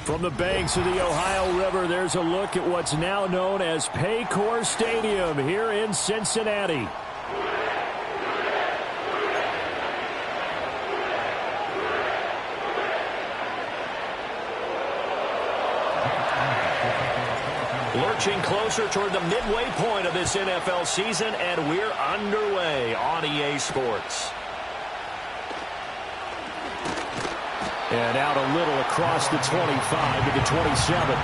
From the banks of the Ohio River, there's a look at what's now known as Paycor Stadium here in Cincinnati. Lurching closer toward the midway point of this NFL season, and we're underway on EA Sports. And out a little across the 25 to the 27.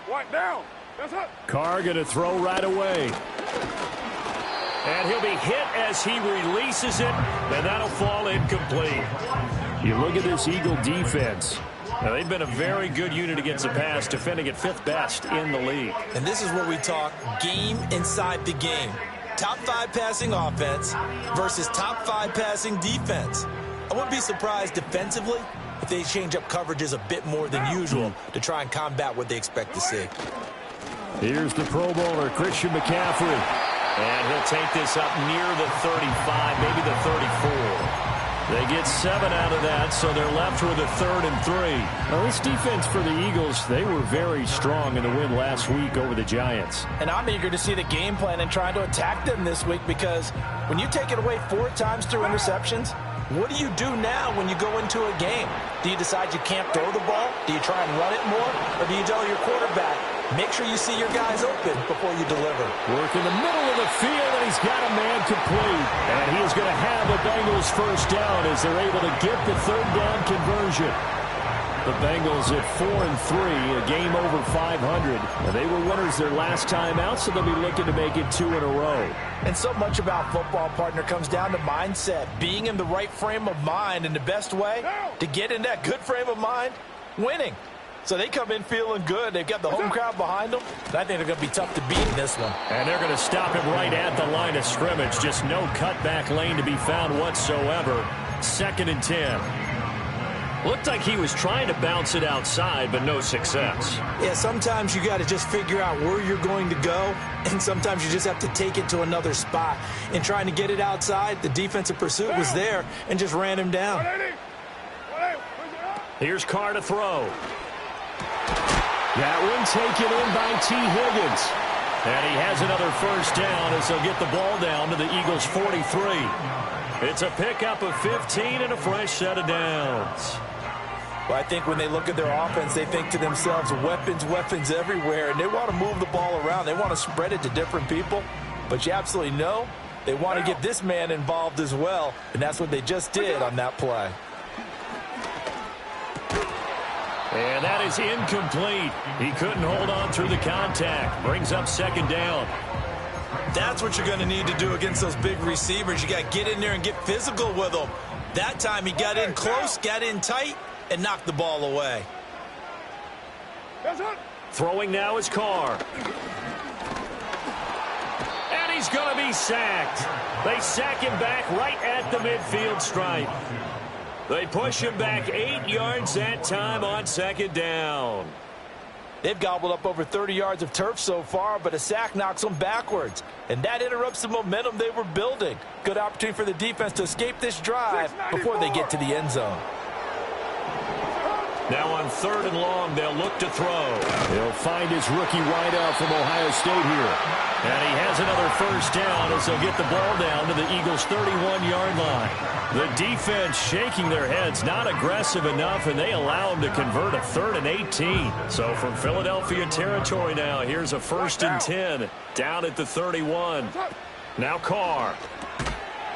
Right down. That's it. Carr going to throw right away. And he'll be hit as he releases it, and that'll fall incomplete. You look at this Eagle defense. Now, they've been a very good unit against the pass, defending at 5th best in the league. And this is where we talk game inside the game. Top 5 passing offense versus top 5 passing defense. I wouldn't be surprised defensively if they change up coverages a bit more than usual to try and combat what they expect to see. Here's the Pro Bowler, Christian McCaffrey. And he'll take this up near the 35, maybe the 34. They get 7 out of that, so they're left with a 3rd and 3. Now, this defense for the Eagles, they were very strong in the win last week over the Giants. And I'm eager to see the game plan and trying to attack them this week, because when you take it away 4 times through interceptions, what do you do now when you go into a game? Do you decide you can't throw the ball? Do you try and run it more? Or do you tell your quarterback, make sure you see your guys open before you deliver? Work in the middle of the field, and he's got a man complete. And he is going to have the Bengals first down as they're able to get the 3rd down conversion. The Bengals at 4-3, a game over 500. And they were winners their last time out, so they'll be looking to make it 2 in a row. And so much about football, partner, comes down to mindset. Being in the right frame of mind, and the best way to get in that good frame of mind, winning. So they come in feeling good. They've got the home crowd behind them. And I think they're going to be tough to beat in this one. And they're going to stop him right at the line of scrimmage. Just no cutback lane to be found whatsoever. 2nd and 10. Looked like he was trying to bounce it outside, but no success. Yeah, sometimes you got to just figure out where you're going to go, and sometimes you just have to take it to another spot. In trying to get it outside, the defensive pursuit was there and just ran him down. Here's Carr to throw. That one taken in by T. Higgins. And he has another first down as they'll get the ball down to the Eagles' 43. It's a pickup of 15 and a fresh set of downs. Well, I think when they look at their offense, they think to themselves, weapons everywhere, and they want to move the ball around. They want to spread it to different people. But you absolutely know they want to get this man involved as well, and that's what they just did on that play. And that is incomplete. He couldn't hold on through the contact. Brings up 2nd down. That's what you're going to need to do against those big receivers. You got to get in there and get physical with them. That time he got in close, got in tight, and knocked the ball away. Throwing now is Carr. And he's going to be sacked. They sack him back right at the midfield stripe. They push him back 8 yards that time on 2nd down. They've gobbled up over 30 yards of turf so far, but a sack knocks them backwards. And that interrupts the momentum they were building. Good opportunity for the defense to escape this drive before they get to the end zone. Now on 3rd and long, they'll look to throw. He'll find his rookie wideout from Ohio State here. And he has another first down as they'll get the ball down to the Eagles' 31-yard line. The defense shaking their heads, not aggressive enough, and they allow him to convert a 3rd and 18. So from Philadelphia territory now, here's a 1st and 10 down at the 31. Now Carr.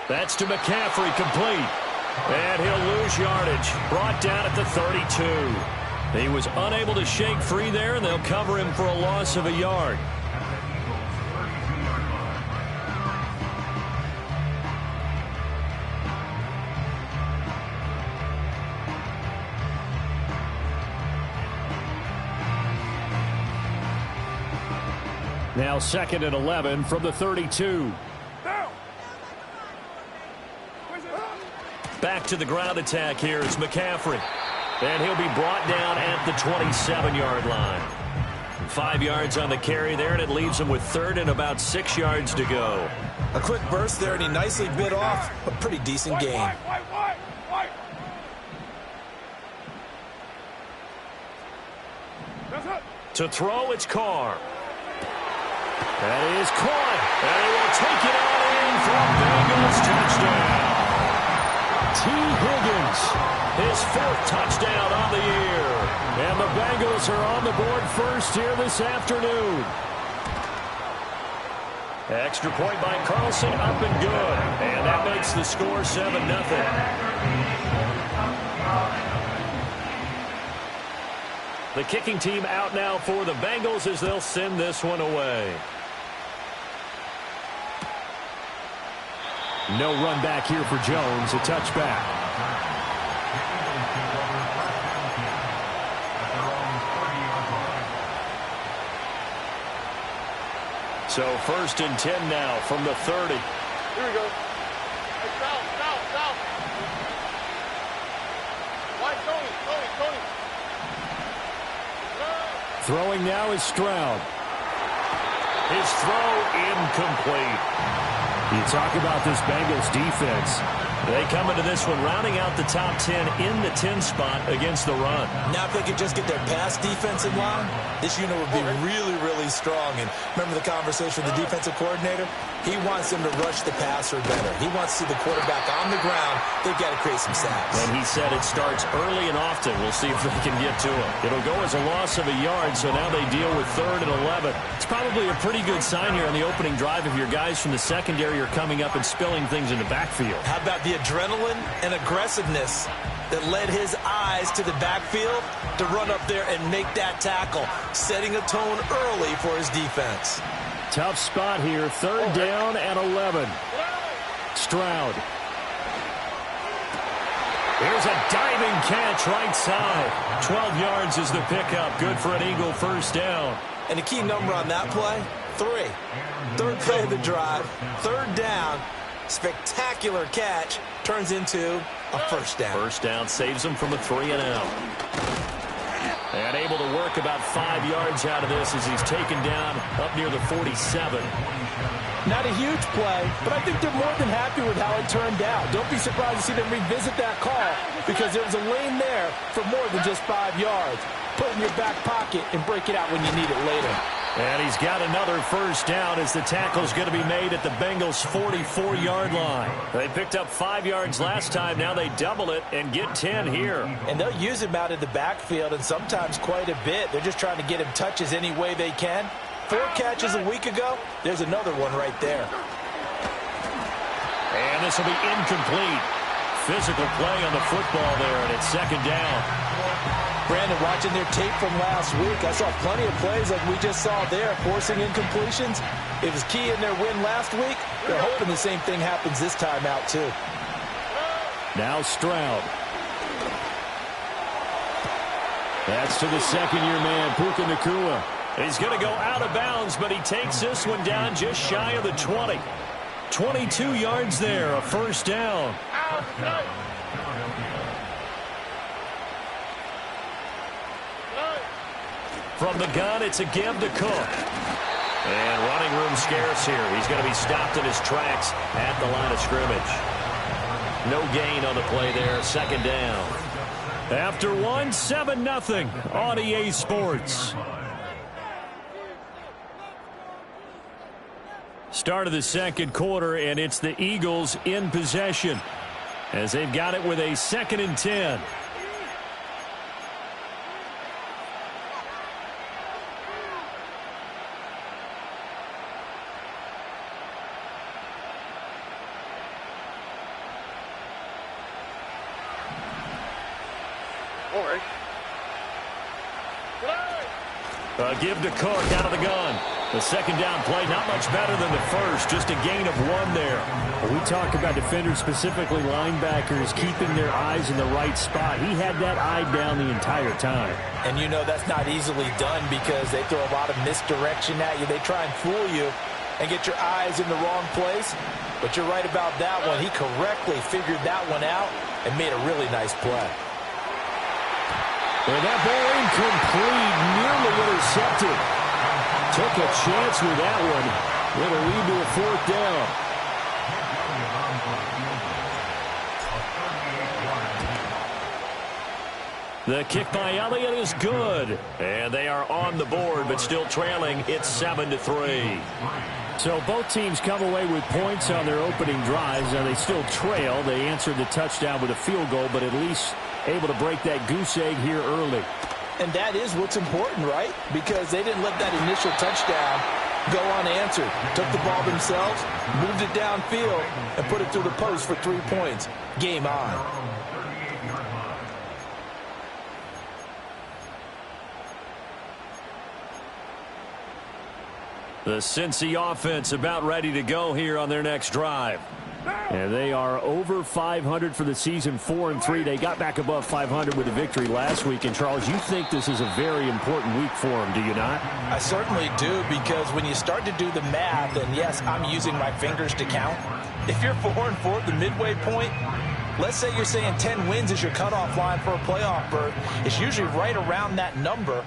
That's to McCaffrey, complete. And he'll lose yardage. Brought down at the 32. He was unable to shake free there, and they'll cover him for a loss of a yard. Now 2nd and 11 from the 32. Back to the ground attack here is McCaffrey. And he'll be brought down at the 27-yard line. 5 yards on the carry there, and it leaves him with 3rd and about 6 yards to go. A quick burst there, and he nicely bit off a pretty decent gain. To throw, it's Carr. That is caught, and he will take it on in for a Bengals touchdown. T. Higgins, his 4th touchdown on the year. And the Bengals are on the board first here this afternoon. Extra point by Carlson, up and good. And that makes the score 7-0. The kicking team out now for the Bengals as they'll send this one away. No run back here for Jones, a touchback. So 1st and 10 now from the 30. Here we go. Hey, south. White, Tony. Throwing now is Stroud. His throw incomplete. You talk about this Bengals defense. They come into this one rounding out the top 10 in the 10 spot against the run. Now if they could just get their pass defense in line, this unit would be really, really strong. And remember the conversation with the defensive coordinator? He wants them to rush the passer better. He wants to see the quarterback on the ground. They've got to create some sacks. And he said it starts early and often. We'll see if they can get to him. It'll go as a loss of a yard, so now they deal with 3rd and 11. It's probably a pretty good sign here on the opening drive if your guys from the secondary are coming up and spilling things in the backfield. How about the adrenaline and aggressiveness that led his eyes to the backfield to run up there and make that tackle, setting a tone early for his defense. Tough spot here, 3rd down and 11. Stroud. Here's a diving catch right side. 12 yards is the pickup. Good for an Eagle 1st down. And the key number on that play, 3. 3rd play of the drive, 3rd down. Spectacular catch turns into a 1st down. 1st down saves him from a 3-and-out. And able to work about 5 yards out of this as he's taken down up near the 47. Not a huge play, but I think they're more than happy with how it turned out. Don't be surprised to see them revisit that call because there was a lane there for more than just 5 yards. Put it in your back pocket and break it out when you need it later. And he's got another 1st down as the tackle's going to be made at the Bengals' 44-yard line. They picked up 5 yards last time. Now they double it and get 10 here. And they'll use him out in the backfield and sometimes quite a bit. They're just trying to get him touches any way they can. 4 catches a week ago. There's another one right there. And this will be incomplete. Physical play on the football there, and it's 2nd down. Brandon, watching their tape from last week, I saw plenty of plays like we just saw there, forcing incompletions. It was key in their win last week. They're hoping the same thing happens this time out, too. Now Stroud. That's to the 2nd-year man, Puka Nacua. He's going to go out of bounds, but he takes this one down just shy of the 20. 22 yards there, a 1st down. From the gun, it's a give to Cook. And running room scarce here. He's going to be stopped in his tracks at the line of scrimmage. No gain on the play there, 2nd down. After one, 7-0 on EA Sports. Start of the 2nd quarter, and it's the Eagles in possession as they've got it with a 2nd and 10. All right. Give to Cook out of the gun. The second down play, not much better than the first, just a gain of 1 there. Well, we talk about defenders, specifically linebackers, keeping their eyes in the right spot. He had that eye down the entire time. And you know that's not easily done because they throw a lot of misdirection at you. They try and fool you and get your eyes in the wrong place. But you're right about that one. He correctly figured that one out and made a really nice play. And that ball incomplete, nearly intercepted. Took a chance with that one. It'll lead to a 4th down. The kick by Elliott is good. And they are on the board, but still trailing. It's 7-3. So both teams come away with points on their opening drives. Now they still trail. They answered the touchdown with a field goal, but at least able to break that goose egg here early. And that is what's important, right? Because they didn't let that initial touchdown go unanswered. Took the ball themselves, moved it downfield, and put it through the post for 3 points. Game on. The Cincy offense about ready to go here on their next drive. And they are over 500 for the season, 4-3. They got back above 500 with a victory last week. And, Charles, you think this is a very important week for them, do you not? I certainly do, because when you start to do the math, and yes, I'm using my fingers to count. If you're 4-4 at the midway point, let's say you're saying 10 wins is your cutoff line for a playoff berth. It's usually right around that number.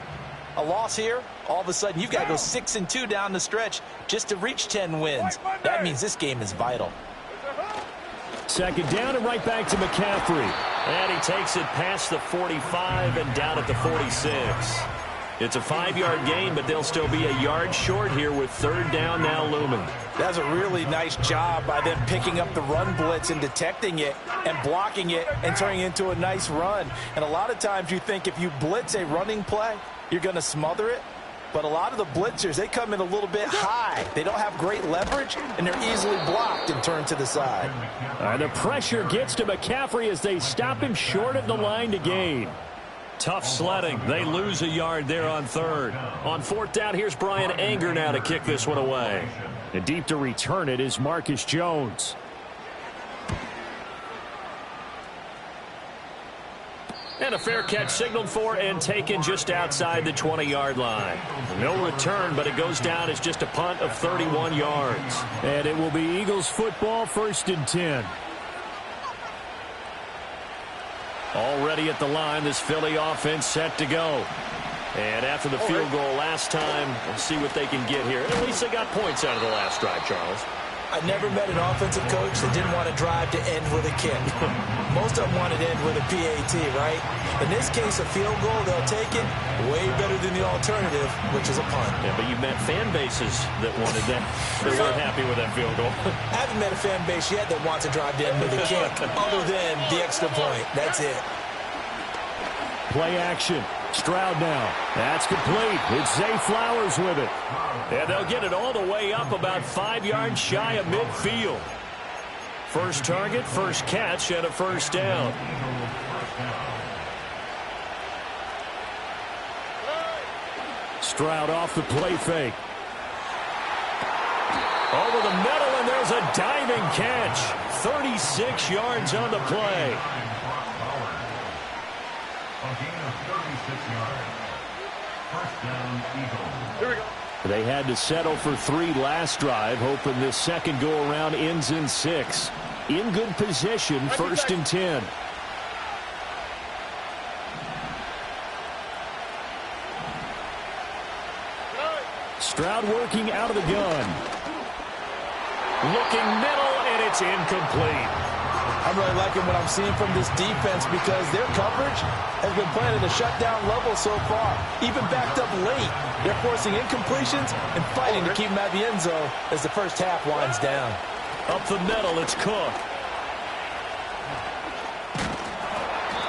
A loss here, all of a sudden you've got to go 6-2 down the stretch just to reach 10 wins. That means this game is vital. Second down and right back to McCaffrey. And he takes it past the 45 and down at the 46. It's a 5-yard gain, but they'll still be a yard short here with 3rd down now looming. That's a really nice job by them picking up the run blitz and detecting it and blocking it and turning it into a nice run. And a lot of times you think if you blitz a running play, you're going to smother it. But a lot of the blitzers, they come in a little bit high. They don't have great leverage, and they're easily blocked and turned to the side. The pressure gets to McCaffrey as they stop him short of the line to gain. Tough sledding. They lose a yard there on 3rd. On 4th down, here's Brian Anger now to kick this one away. And deep to return it is Marcus Jones. And a fair catch signaled for and taken just outside the 20-yard line. No return, but it goes down as just a punt of 31 yards. And it will be Eagles football, 1st and 10. Already at the line, this Philly offense set to go. And after the field goal last time, we'll see what they can get here. At least they got points out of the last drive, Charles. I never met an offensive coach that didn't want to drive to end with a kick. Most of them wanted to end with a PAT, right? In this case, a field goal, they'll take it way better than the alternative, which is a punt. Yeah, but you've met fan bases that wanted that. They weren't happy with that field goal. I haven't met a fan base yet that wants to drive to end with a kick, other than the extra point. That's it. Play action. Stroud now. That's complete. It's Zay Flowers with it. And they'll get it all the way up about 5 yards shy of midfield. First target, first catch, and a 1st down. Stroud off the play fake. Over the middle, and there's a diving catch. 36 yards on the play. They had to settle for 3 last drive, hoping this second go-around ends in 6. In good position, 1st and 10. Stroud working out of the gun. Looking middle, and it's incomplete. I'm really liking what I'm seeing from this defense because their coverage has been playing at a shutdown level so far. Even backed up late, they're forcing incompletions and fighting to keep them at the end zone as the first half winds down. Up the middle, it's Cook.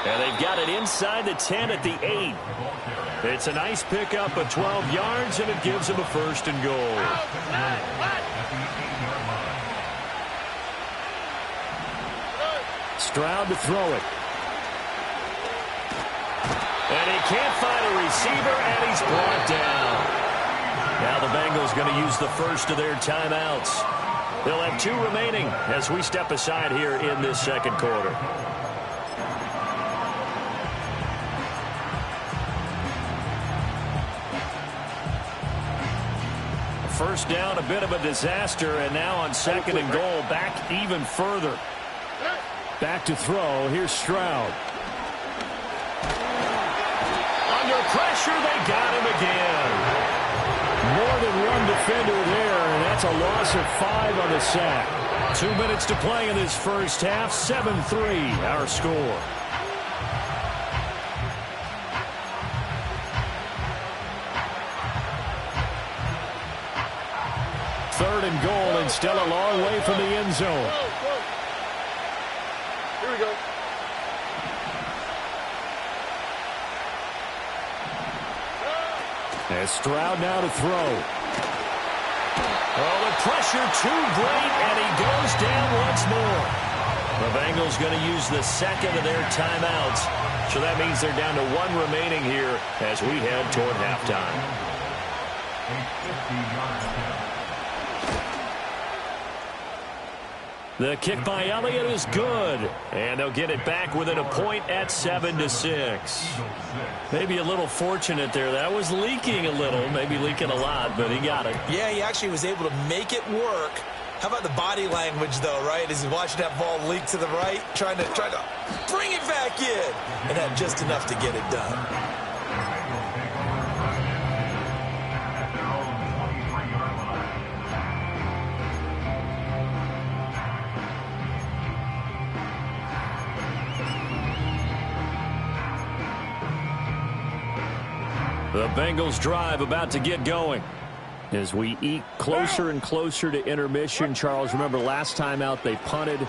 And they've got it inside the 10 at the 8. It's a nice pickup of 12 yards, and it gives them a 1st and goal. Stroud to throw it. can't find a receiver, and he's brought down. Now the Bengals going to use the first of their timeouts. They'll have 2 remaining as we step aside here in this second quarter. First down, a bit of a disaster, and now on second and goal, back even further. Back to throw. Here's Stroud. Under pressure, they got him again. More than one defender there, and that's a loss of 5 on the sack. 2 minutes to play in this first half. 7-3, our score. Third and goal, and still a long way from the end zone. Here we go. As Stroud now to throw. Oh, the pressure too great, and he goes down once more. The Bengals going to use the second of their timeouts, so that means they're down to 1 remaining here as we head toward halftime. The kick by Elliott is good, and they'll get it back within a point at 7-6. Maybe a little fortunate there. That was leaking a little, maybe leaking a lot, but he got it. Yeah, he actually was able to make it work. How about the body language, though, right? As he's watching that ball leak to the right, trying to bring it back in, and had just enough to get it done. The Bengals drive about to get going. As we eke closer and closer to intermission, Charles, remember last time out they punted.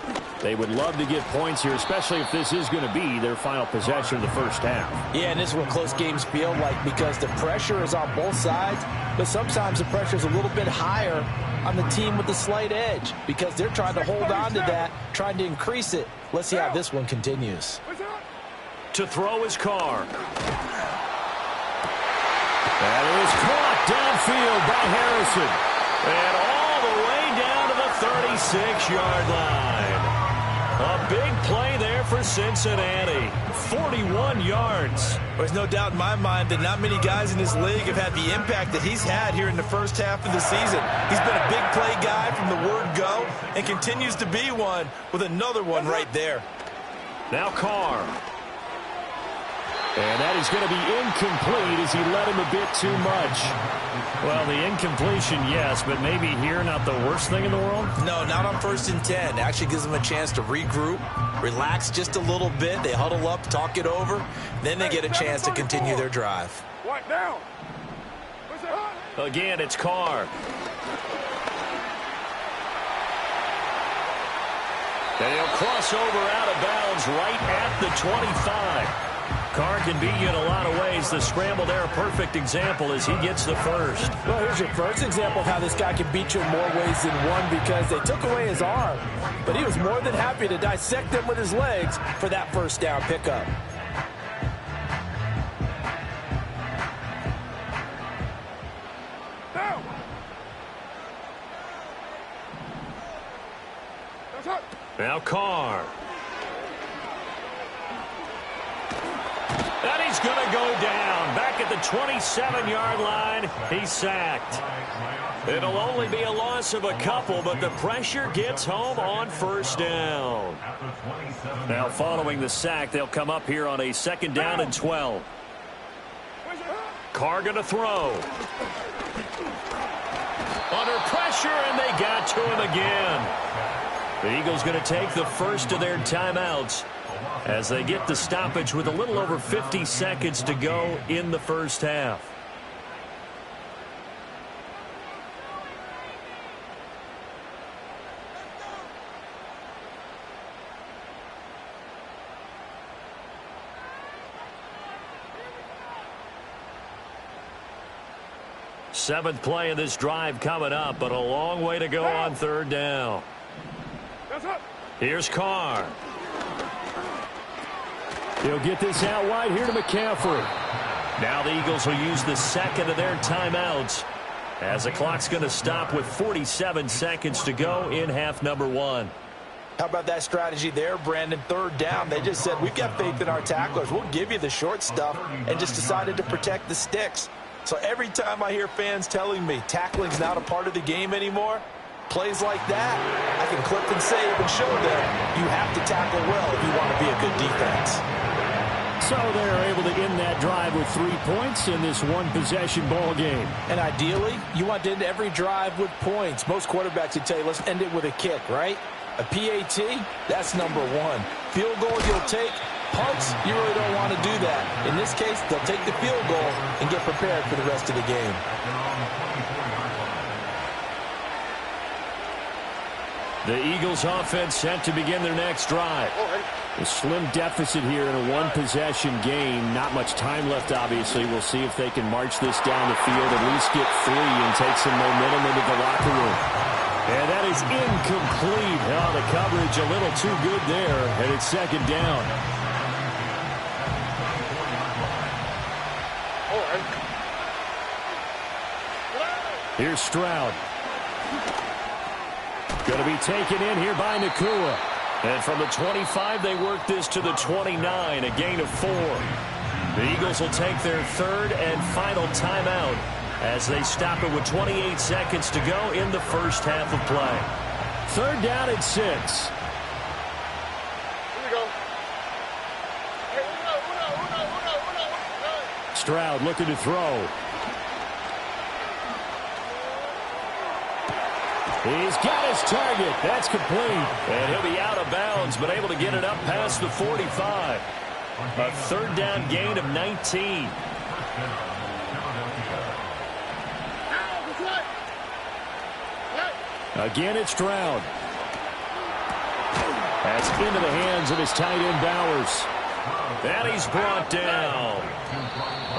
They would love to get points here, especially if this is going to be their final possession of the first half. Yeah, and this is what close games feel like because the pressure is on both sides, but sometimes the pressure is a little bit higher on the team with the slight edge because they're trying to hold on to that, trying to increase it. Let's see how this one continues. To throw his Carr. That is caught downfield by Harrison. And all the way down to the 36-yard line. A big play there for Cincinnati. 41 yards. There's no doubt in my mind that not many guys in this league have had the impact that he's had here in the first half of the season. He's been a big play guy from the word go and continues to be one with another one right there. Now Carr. And that is going to be incomplete as he led him a bit too much. Well, the incompletion, yes, but maybe here not the worst thing in the world? No, not on 1st and 10. Actually gives them a chance to regroup, relax just a little bit. They huddle up, talk it over. Then they get a chance to continue their drive. Right down. Again, it's Carr. And he'll cross over out of bounds right at the 25. Carr can beat you in a lot of ways. The scramble there, a perfect example as he gets the first. Well, here's your first example of how this guy can beat you in more ways than one because they took away his arm. But he was more than happy to dissect them with his legs for that first down pickup. Now Carr. And he's going to go down. Back at the 27-yard line, he's sacked. It'll only be a loss of a couple, but the pressure gets home on first down. Now following the sack, they'll come up here on a 2nd down and 12. Carr going to throw. Under pressure, and they got to him again. The Eagles going to take the first of their timeouts as they get the stoppage with a little over 50 seconds to go in the first half. Seventh play of this drive coming up, but a long way to go on 3rd down. Here's Carr. He'll get this out wide here to McCaffrey. Now the Eagles will use the second of their timeouts as the clock's going to stop with 47 seconds to go in half number one. How about that strategy there, Brandon? Third down, they just said, we've got faith in our tacklers. We'll give you the short stuff, and just decided to protect the sticks. So every time I hear fans telling me tackling's not a part of the game anymore, plays like that, I can clip and save and show them you have to tackle well if you want to be a good defense. So they're able to end that drive with 3 points in this one-possession ball game. And ideally, you want to end every drive with points. Most quarterbacks would tell you, let's end it with a kick, right? A PAT, that's number one. Field goal you'll take. Punts, you really don't want to do that. In this case, they'll take the field goal and get prepared for the rest of the game. The Eagles offense set to begin their next drive. A slim deficit here in a one-possession game. Not much time left, obviously. We'll see if they can march this down the field, at least get 3 and take some momentum into the locker room. And that is incomplete. Oh, the coverage a little too good there, and it's second down. Here's Stroud. Going to be taken in here by Nakua. And from the 25, they work this to the 29, a gain of 4. The Eagles will take their third and final timeout as they stop it with 28 seconds to go in the first half of play. Third down and 6. Here we go. Hey, uno. Stroud looking to throw. He's got his target. That's complete. And he'll be out of bounds, but able to get it up past the 45. A third down gain of 19. Again, it's Stroud. That's into the hands of his tight end, Bowers. And he's brought down.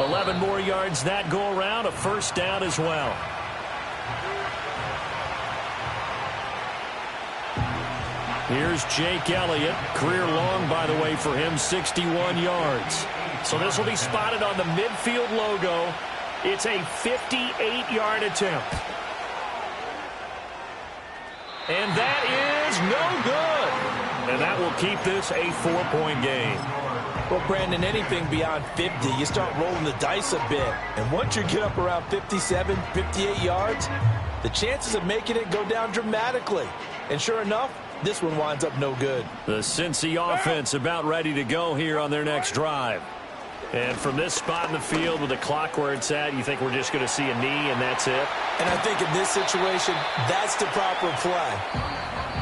11 more yards that go around, a first down as well. Here's Jake Elliott. Career long, by the way, for him, 61 yards. So this will be spotted on the midfield logo. It's a 58-yard attempt. And that is no good. And that will keep this a 4-point game. Well, Brandon, anything beyond 50, you start rolling the dice a bit. And once you get up around 57, 58 yards, the chances of making it go down dramatically. And sure enough, this one winds up no good. The Cincy offense about ready to go here on their next drive. And from this spot in the field with the clock where it's at, you think we're just going to see a knee and that's it? And I think in this situation, that's the proper play.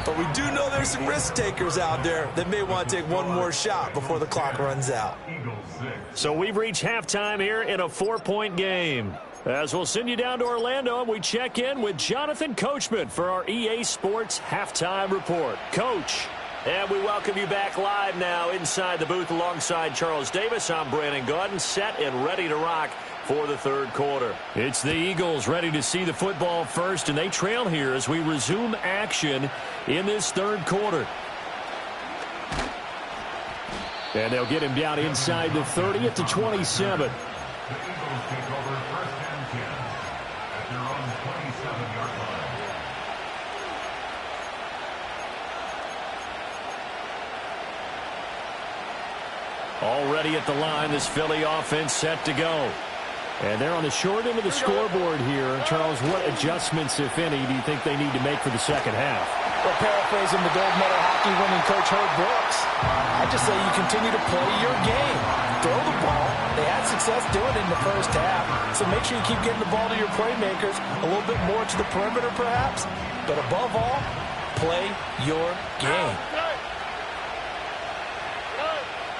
But we do know there's some risk takers out there that may want to take one more shot before the clock runs out. So we've reached halftime here in a 4-point game. As we'll send you down to Orlando, and we check in with Jonathan Coachman for our EA Sports Halftime Report. Coach. And we welcome you back live now inside the booth alongside Charles Davis. I'm Brandon Gaudin, set and ready to rock for the third quarter. It's the Eagles ready to see the football first, and they trail here as we resume action in this third quarter. And they'll get him down inside the 30 at the 27. Already at the line, this Philly offense set to go. And they're on the short end of the scoreboard here. Charles, what adjustments, if any, do you think they need to make for the second half? Well, paraphrasing the gold medal hockey winning coach Herb Brooks, I just say you continue to play your game. Throw the ball. They had success doing it in the first half, so make sure you keep getting the ball to your playmakers, a little bit more to the perimeter perhaps, but above all, play your game.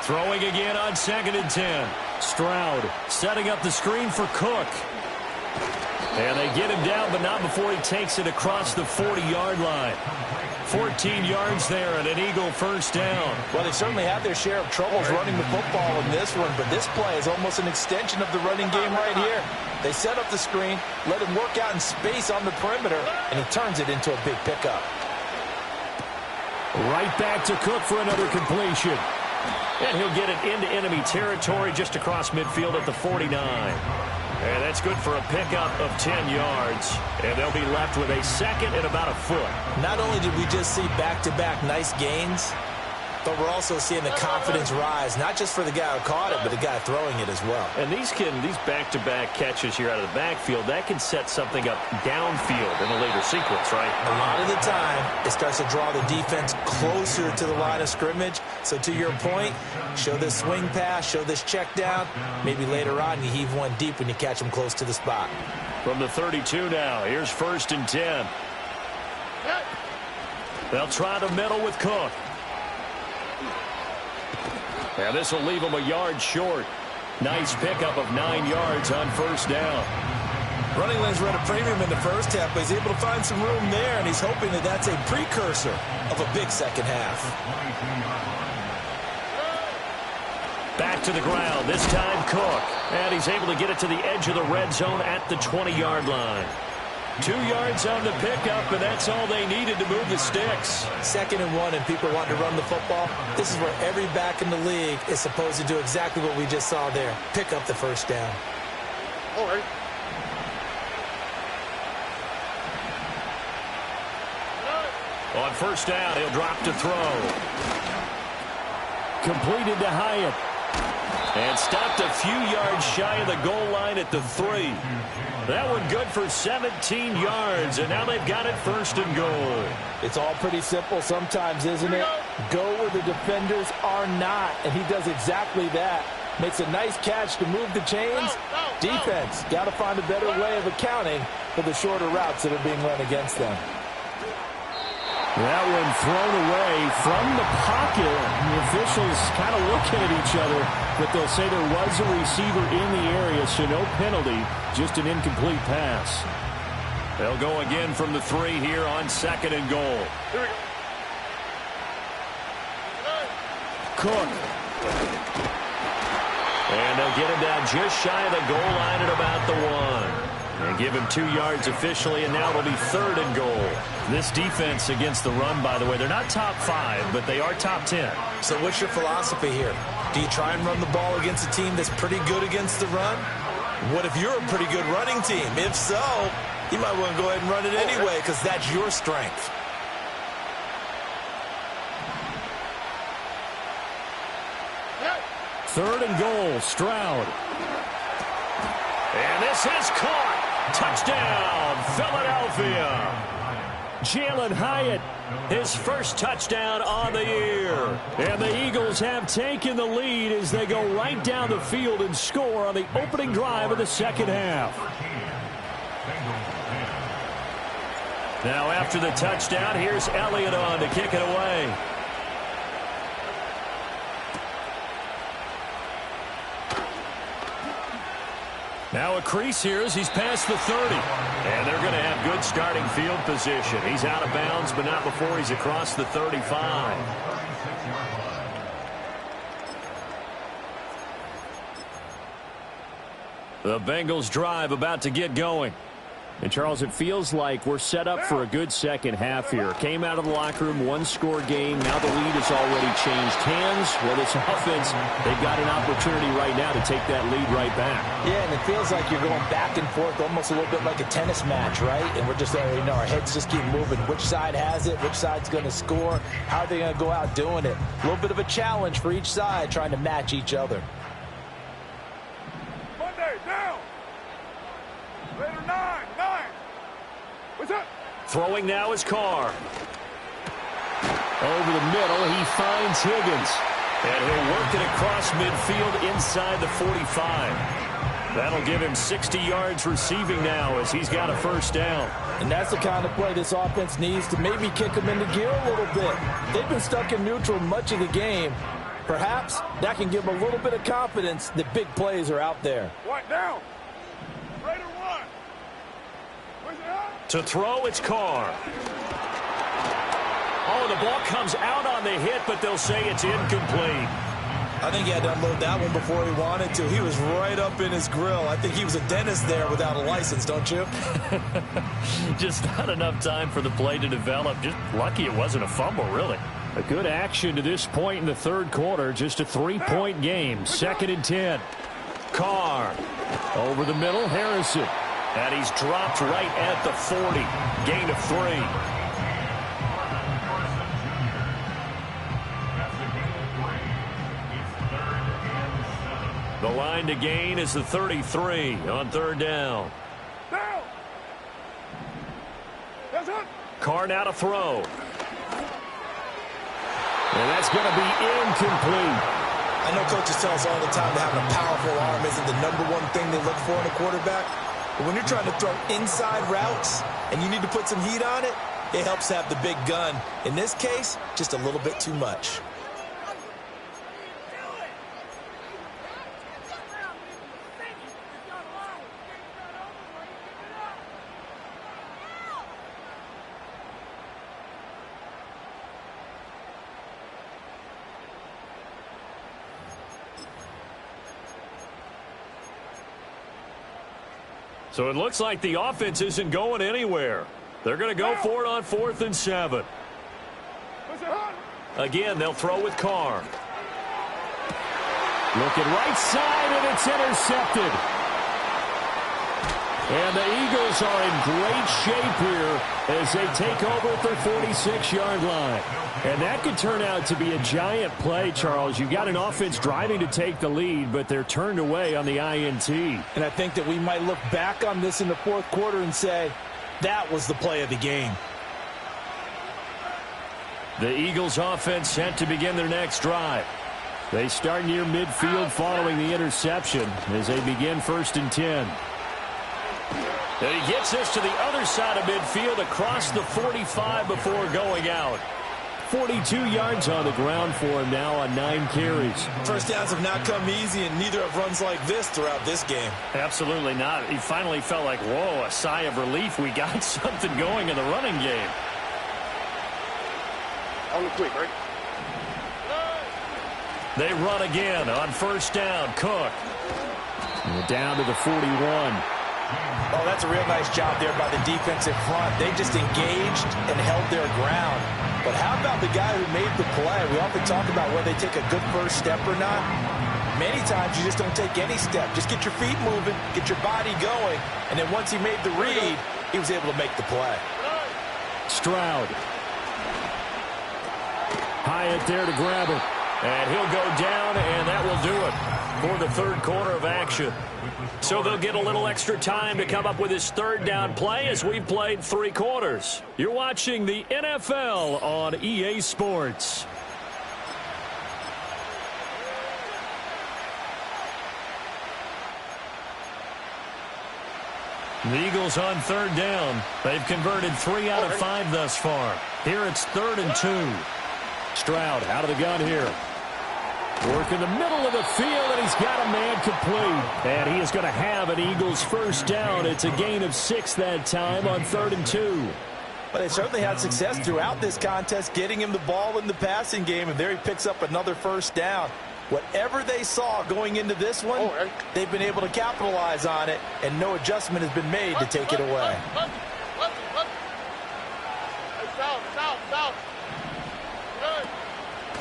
Throwing again on 2nd and 10. Stroud setting up the screen for Cook. And they get him down, but not before he takes it across the 40-yard line. 14 yards there and an Eagle first down. Well, they certainly have their share of troubles running the football in this one, but this play is almost an extension of the running game right here. They set up the screen, let him work out in space on the perimeter, and he turns it into a big pickup. Right back to Cook for another completion. And he'll get it into enemy territory just across midfield at the 49. And that's good for a pickup of 10 yards. And they'll be left with a second and about a foot. Not only did we just see back-to-back nice gains, but we're also seeing the confidence rise, not just for the guy who caught it, but the guy throwing it as well. And these back-to-back catches here out of the backfield, that can set something up downfield in a later sequence, right? A lot of the time, it starts to draw the defense closer to the line of scrimmage. So to your point, show this swing pass, show this check down. Maybe later on you heave one deep when you catch them close to the spot. From the 32 now, here's 1st and 10. They'll try to middle with Cook. And this will leave him a yard short. Nice pickup of 9 yards on 1st down. Running lanes were at a premium in the first half, but he's able to find some room there, and he's hoping that that's a precursor of a big second half. Back to the ground, this time Cook. And he's able to get it to the edge of the red zone at the 20-yard line. 2 yards on the pickup, and that's all they needed to move the sticks. 2nd and 1, and people want to run the football. This is where every back in the league is supposed to do exactly what we just saw there. Pick up the 1st down. All right. On 1st down, he'll drop to throw. Completed to Hyatt. And stopped a few yards shy of the goal line at the 3. That one good for 17 yards, and now they've got it 1st and goal. It's all pretty simple sometimes, isn't it? Go where the defenders are not, and he does exactly that. Makes a nice catch to move the chains. Defense, got to find a better way of accounting for the shorter routes that are being run against them. That one thrown away from the pocket. The officials kind of looking at each other, but they'll say there was a receiver in the area, so no penalty, just an incomplete pass. They'll go again from the 3 here on 2nd and goal. Here we go. Cook. And they'll get him down just shy of the goal line at about the 1. And give him 2 yards officially, and now it'll be 3rd and goal. This defense against the run, by the way, they're not top 5, but they are top 10. So what's your philosophy here? Do you try and run the ball against a team that's pretty good against the run? What if you're a pretty good running team? If so, you might want to go ahead and run it anyway because that's your strength. Third and goal, Stroud. And this is caught. Touchdown, Philadelphia. Jalen Hyatt, his first touchdown on the year. And the Eagles have taken the lead as they go right down the field and score on the opening drive of the second half. Now after the touchdown, here's Elliott on to kick it away. Now a crease here as he's past the 30. And they're going to have good starting field position. He's out of bounds, but not before he's across the 35. The Bengals drive about to get going. And, Charles, it feels like we're set up for a good second half here. Came out of the locker room, one-score game. Now the lead has already changed hands. Well, this offense, they've got an opportunity right now to take that lead right back. Yeah, and it feels like you're going back and forth almost a little bit like a tennis match, right? And we're just, our heads just keep moving. Which side has it? Which side's going to score? How are they going to go out doing it? A little bit of a challenge for each side trying to match each other. Monday, down. Later, 9. What's up? Throwing now is Carr. Over the middle, he finds Higgins. And he'll work it across midfield inside the 45. That'll give him 60 yards receiving now as he's got a first down. And that's the kind of play this offense needs to maybe kick them into gear a little bit. They've been stuck in neutral much of the game. Perhaps that can give them a little bit of confidence that big plays are out there. One down. Raider 1. Where's it at? To throw, it's Carr. Oh, the ball comes out on the hit, but they'll say it's incomplete. I think he had to unload that one before he wanted to. He was right up in his grill. I think he was a dentist there without a license, don't you? Just not enough time for the play to develop. Just lucky it wasn't a fumble, really. A good action to this point in the third quarter. Just a 3-point game. 2nd and 10. Carr over the middle. Harrison. And he's dropped right at the 40. Gain of 3. The line to gain is the 33 on 3rd down. Carr now to throw. And that's going to be incomplete. I know coaches tell us all the time that having a powerful arm isn't the #1 thing they look for in a quarterback. But when you're trying to throw inside routes and you need to put some heat on it, it helps have the big gun. In this case, just a little bit too much. So it looks like the offense isn't going anywhere. They're going to go for it on 4th and 7. Again, they'll throw with Carr. Looking right side, and it's intercepted. And the Eagles are in great shape here as they take over at their 46-yard line. And that could turn out to be a giant play, Charles. You've got an offense driving to take the lead, but they're turned away on the INT. And I think that we might look back on this in the fourth quarter and say, that was the play of the game. The Eagles offense set to begin their next drive. They start near midfield following the interception as they begin 1st and 10. And he gets this to the other side of midfield across the 45 before going out. 42 yards on the ground for him now on 9 carries. First downs have not come easy, and neither have runs like this throughout this game. Absolutely not. He finally felt like, whoa, a sigh of relief. We got something going in the running game. On the quick, right? They run again on 1st down. Cook. And down to the 41. Oh, that's a real nice job there by the defensive front. They just engaged and held their ground. But how about the guy who made the play? We often talk about whether they take a good first step or not. Many times you just don't take any step. Just get your feet moving, get your body going, and then once he made the read, he was able to make the play. Stroud. Hyatt there to grab it. And he'll go down, and that will do it for the third quarter of action. So they'll get a little extra time to come up with his 3rd down play as we've played 3 quarters. You're watching the NFL on EA Sports. The Eagles on 3rd down. They've converted 3 out of 5 thus far. Here it's 3rd and 2. Stroud out of the gun here. Work in the middle of the field, and he's got a man complete. And he is going to have an Eagles 1st down. It's a gain of 6 that time on 3rd and 2. But they certainly had success throughout this contest, getting him the ball in the passing game, and there he picks up another 1st down. Whatever they saw going into this one, they've been able to capitalize on it, and no adjustment has been made to take it away.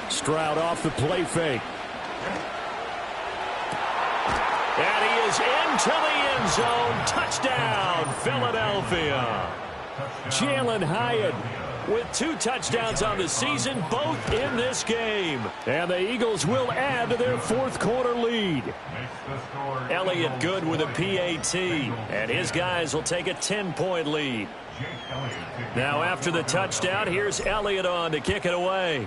Stroud off the play fake. And he is into the end zone. Touchdown, Philadelphia. Jalen Hyatt with 2 touchdowns on the season, both in this game. And the Eagles will add to their 4th quarter lead. Elliott good with a PAT. And his guys will take a 10-point lead. Now after the touchdown, here's Elliott on to kick it away.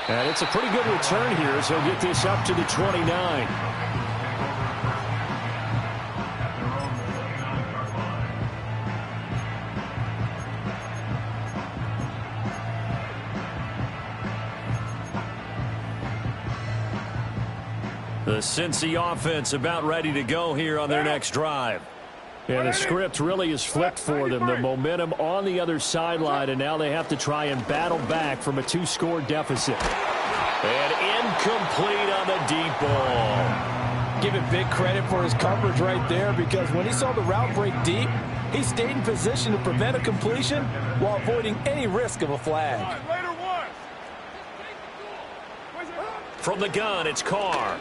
And it's a pretty good return here, so he'll get this up to the 29. The Cincy offense about ready to go here on their next drive. And the script really is flipped for them. The momentum on the other sideline, and now they have to try and battle back from a 2-score deficit. And incomplete on the deep ball. give it big credit for his coverage right there, because when he saw the route break deep, he stayed in position to prevent a completion while avoiding any risk of a flag. From the gun, it's Carr.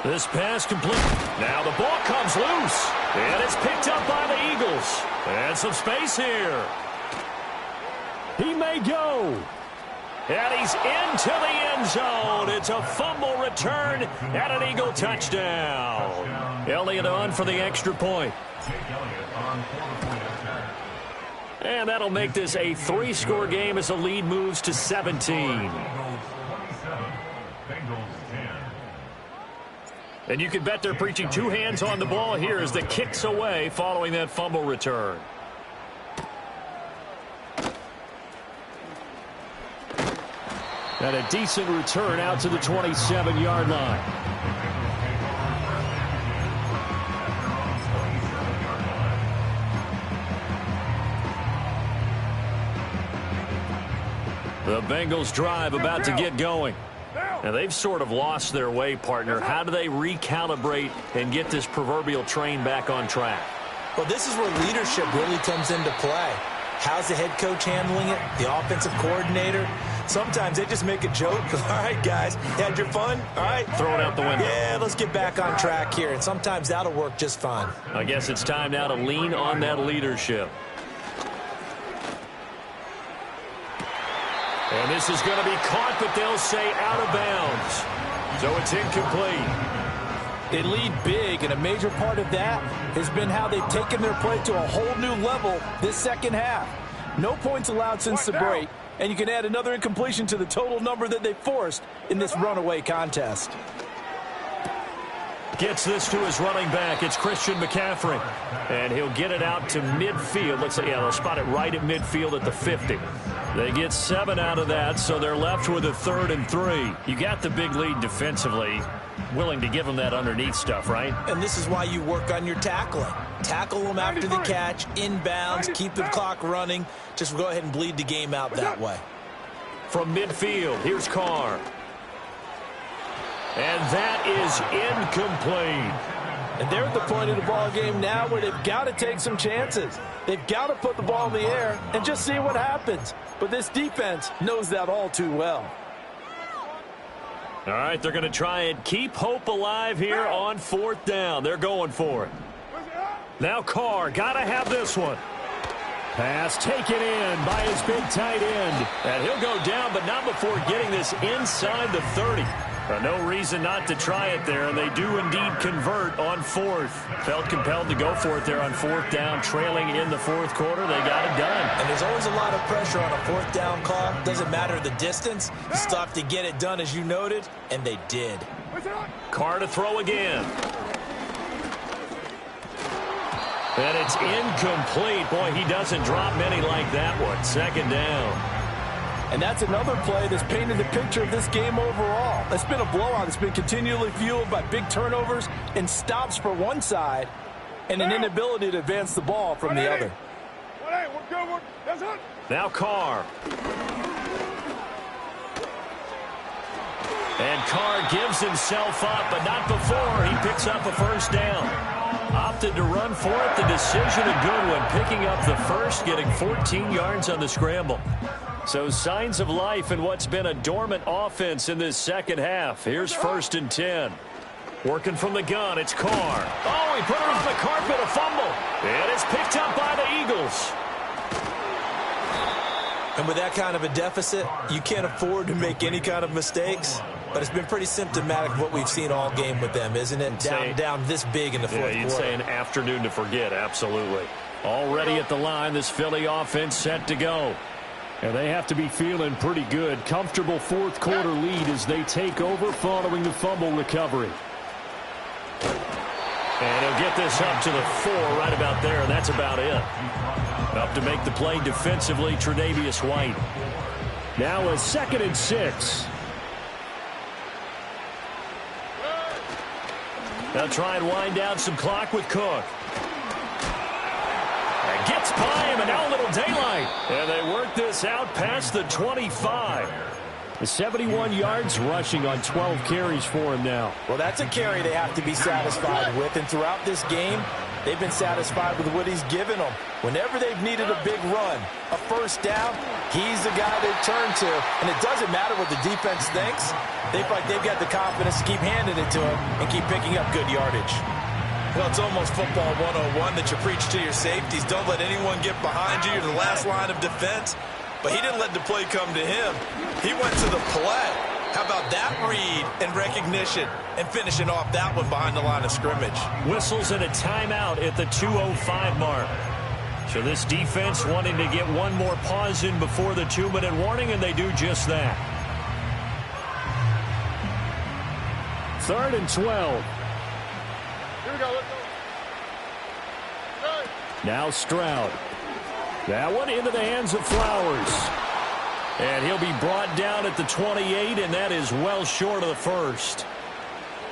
This pass complete. Now the ball comes loose. And it's picked up by the Eagles. And some space here. He may go. And he's into the end zone. It's a fumble return and an Eagle touchdown. Elliott on for the extra point. And that'll make this a 3-score game as the lead moves to 17. And you can bet they're preaching 2 hands on the ball here as the kick's away following that fumble return. And a decent return out to the 27-yard line. The Bengals drive about to get going. Now, they've sort of lost their way, partner. How do they recalibrate and get this proverbial train back on track? Well, this is where leadership really comes into play. How's the head coach handling it? The offensive coordinator? Sometimes they just make a joke. All right, guys, had your fun? All right. Throw it out the window. Yeah, let's get back on track here. And sometimes that'll work just fine. I guess it's time now to lean on that leadership. And this is going to be caught, but they'll say out of bounds. So it's incomplete. They lead big, and a major part of that has been how they've taken their play to a whole new level this second half. No points allowed since the break, and you can add another incompletion to the total number that they forced in this runaway contest. Gets this to his running back. It's Christian McCaffrey. And he'll get it out to midfield. Looks like, yeah, they'll spot it right at midfield at the 50. They get 7 out of that, so they're left with a 3rd and 3. You got the big lead defensively. Willing to give them that underneath stuff, right? And this is why you work on your tackling. Tackle them after the catch, inbounds, keep the clock running. Just go ahead and bleed the game out that way. From midfield, here's Carr. And that is incomplete. And they're at the point of the ball game now where they've got to take some chances. They've got to put the ball in the air and just see what happens. But this defense knows that all too well. All right, they're going to try and keep hope alive here on 4th down. They're going for it. Now Carr, got to have this one. Pass taken in by his big tight end. And he'll go down, but not before getting this inside the 30. No reason not to try it there, and they do indeed convert on 4th. Felt compelled to go for it there on 4th down, trailing in the 4th quarter. They got it done. And there's always a lot of pressure on a 4th down call. Doesn't matter the distance. You still have to get it done, as you noted, and they did. Carr to throw again. And it's incomplete. Boy, he doesn't drop many like that one. 2nd down. And that's another play that's painted the picture of this game overall. It's been a blowout. It's been continually fueled by big turnovers and stops for one side and an inability to advance the ball from the other. Now Carr. And Carr gives himself up, but not before he picks up a 1st down. Opted to run for it. The decision a good one. Picking up the first, getting 14 yards on the scramble. So signs of life in what's been a dormant offense in this second half. Here's 1st and 10. Working from the gun, it's Carr. Oh, he put it on the carpet, a fumble. And it's picked up by the Eagles. And with that kind of a deficit, you can't afford to make any kind of mistakes. But it's been pretty symptomatic of what we've seen all game with them, isn't it? Down this big in the 4th quarter. You'd say an afternoon to forget, absolutely. Already at the line, this Philly offense set to go. And they have to be feeling pretty good. Comfortable 4th quarter lead as they take over following the fumble recovery. And he'll get this up to the 4 right about there, and that's about it. Up to make the play defensively, Tre'Davious White. Now a 2nd and 6. They'll try and wind down some clock with Cook. Gets by him, and now a little daylight. And they work this out past the 25. 71 yards rushing on 12 carries for him now. Well, that's a carry they have to be satisfied with. And throughout this game, they've been satisfied with what he's given them. Whenever they've needed a big run, a first down, he's the guy they turn to. And it doesn't matter what the defense thinks. They feel like they've got the confidence to keep handing it to him and keep picking up good yardage. Well, it's almost football 101 that you preach to your safeties. Don't let anyone get behind you. You're the last line of defense. But he didn't let the play come to him. He went to the play. How about that read and recognition and finishing off that one behind the line of scrimmage? Whistles and a timeout at the 2:05 mark. So this defense wanting to get one more pause in before the 2-minute warning, and they do just that. 3rd and 12. Here we go. Let's go. Right. Now Stroud. That one into the hands of Flowers. And he'll be brought down at the 28, and that is well short of the first.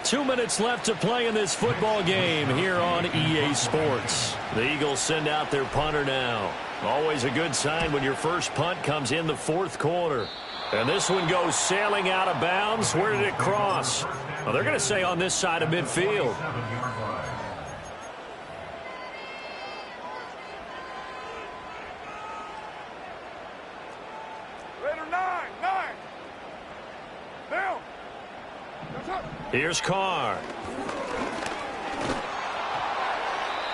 2 minutes left to play in this football game here on EA Sports. The Eagles send out their punter now. Always a good sign when your first punt comes in the 4th quarter. And this one goes sailing out of bounds. Where did it cross? Well, they're going to say on this side of midfield. Here's Carr.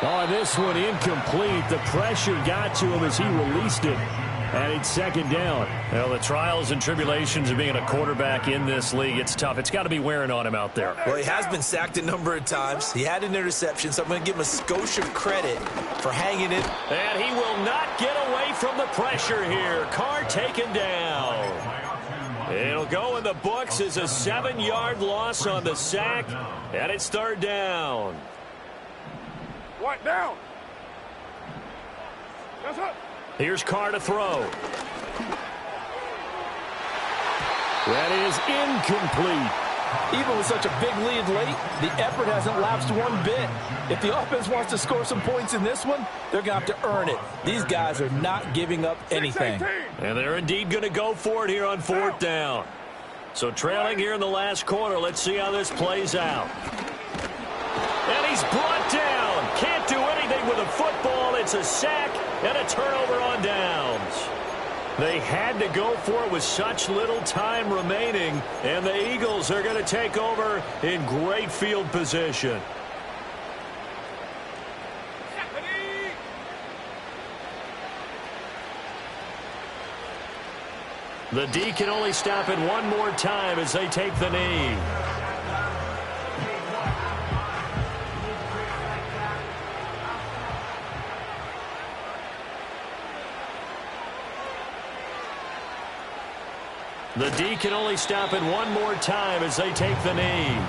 Oh, this one incomplete. The pressure got to him as he released it. And it's 2nd down. Well, the trials and tribulations of being a quarterback in this league, it's tough. It's got to be wearing on him out there. Well, he has been sacked a number of times. He had an interception, so I'm going to give him a skosh of credit for hanging it. And he will not get away from the pressure here. Carr taken down. It'll go in the books as a 7-yard loss on the sack, and it's 3rd down. What down? Yes, sir. Here's Carr to throw. That is incomplete. Even with such a big lead late, the effort hasn't lapsed one bit. If the offense wants to score some points in this one, they're going to have to earn it. These guys are not giving up anything. And they're indeed going to go for it here on 4th down. So trailing here in the last quarter, let's see how this plays out. And he's brought down. Can't do anything with a football. It's a sack and a turnover on downs. They had to go for it with such little time remaining, and the Eagles are going to take over in great field position. The D can only stop it one more time as they take the knee. The D can only stop it one more time as they take the knee.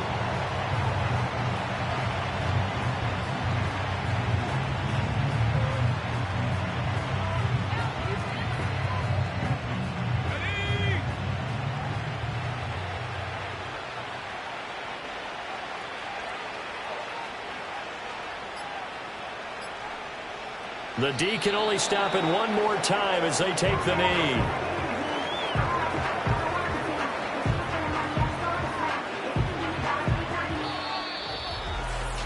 The D can only stop it one more time as they take the knee.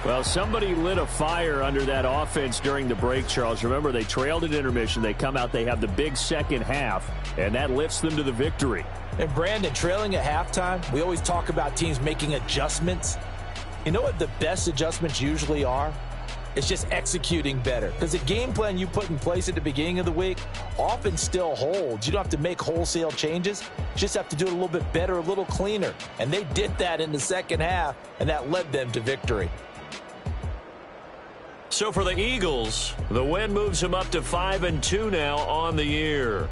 Well, somebody lit a fire under that offense during the break, Charles. Remember, they trailed at intermission. They come out, they have the big second half, and that lifts them to the victory. And, Brandon, trailing at halftime, we always talk about teams making adjustments. You know what the best adjustments usually are? It's just executing better. Because the game plan you put in place at the beginning of the week often still holds. You don't have to make wholesale changes. You just have to do it a little bit better, a little cleaner. And they did that in the second half, and that led them to victory. So for the Eagles, the win moves them up to 5-2 now on the year.